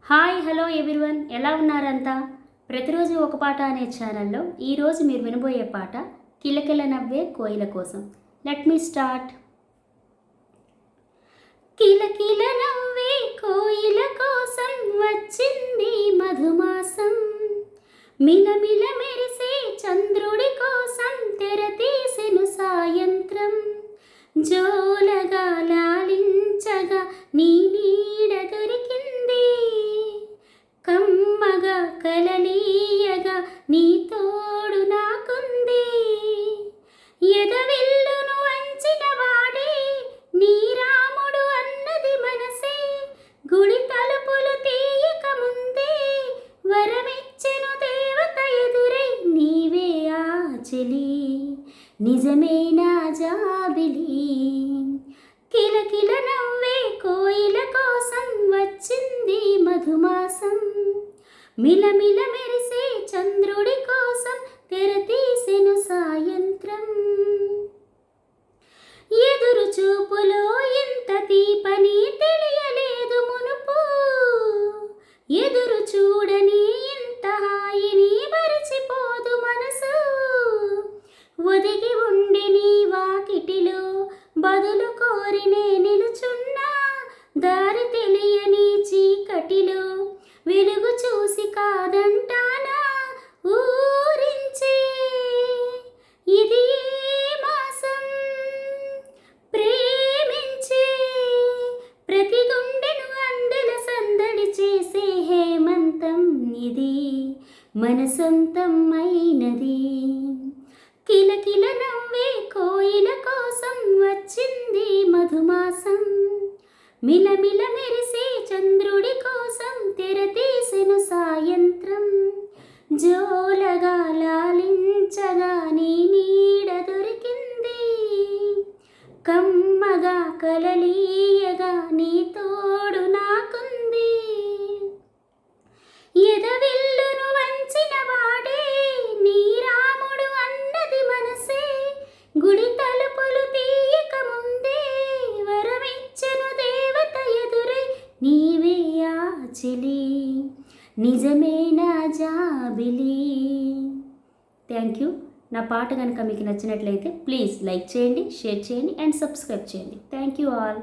Hi hello everyone, ఎలా ఉన్నారంతా? ప్రతిరోజు ఒక పాట అనే ఛానల్లో ఈరోజు మీరు వినబోయే పాట కిలకిల నవ్వే కోయిల కోసం. Let me start. కిలకిల నవ్వే కోయిల కోసం వచ్చింది మధుమాసం, మిలమిల మెరిసే చంద్రుడి కోసం తెర తీసెను సాయంత్రం. జోలగా లాలించగా నీ నీడ దొరికింది, కమ్మగా కలలీయగా నీ తోడు నాకుంది. ఎదవిల్లును వంచిన వాడే నీ రాముడు అన్నది మనసే, గుడి తలుపులు తీయక ముందే వరమిచ్చెను దేవత ఎదురై. నీవే ఆ చెలి, నిజమే నా జాబిలి. కిలకిల నవ్వే కోయిల కోసం వచ్చింది మధుమాసం, మిలమిల మెరిసే చంద్రుడి కోసం తెర తీసెను సాయంత్రం. ఎదురు చూపులో ఇంత తీపని తెలియలేదు మునుపు, ఎదురు చూడని ఇంత హాయిని మరిచిపోదు మనసు. ఒదిగి ఉండి నీ వాకిటిలో బదులు కోరినే నిలుచున్నా, దారి తెలియని చీకటిలో వెలుగు చూసి కాదంటానా. ఊరించే ఇది ఏ మాసం, ప్రేమించే ప్రతి గుండెను అందెల సందడి చేసే హేమంతం ఇది మన సొంతం అయినది. కిలకిల నవ్వే కోయిల కోసం వచ్చింది మధుమాసం, మిలమిల మెరిసే చంద్రుడి కోసం తెర తీసెను సాయంత్రం. జోలగా లాలించగా నీ నీడ దొరికింది, కమ్మగా కలలీయగా నీ తోడు నాకుంది. ఎదవిల్లును వంచిన వాడే నీ రాముడు అన్నది మనసే, గుడి తలుపులు తీయక ముందే వరమిచ్చెను దేవత ఎదురై. నీవే ఆ చెలి, నిజమే నా జాబిలి. Thank you. నా పాట కనుక మీకు నచ్చినట్లయితే ప్లీజ్ లైక్ చేయండి, షేర్ చేయండి అండ్ సబ్స్క్రైబ్ చేయండి. Thank you all.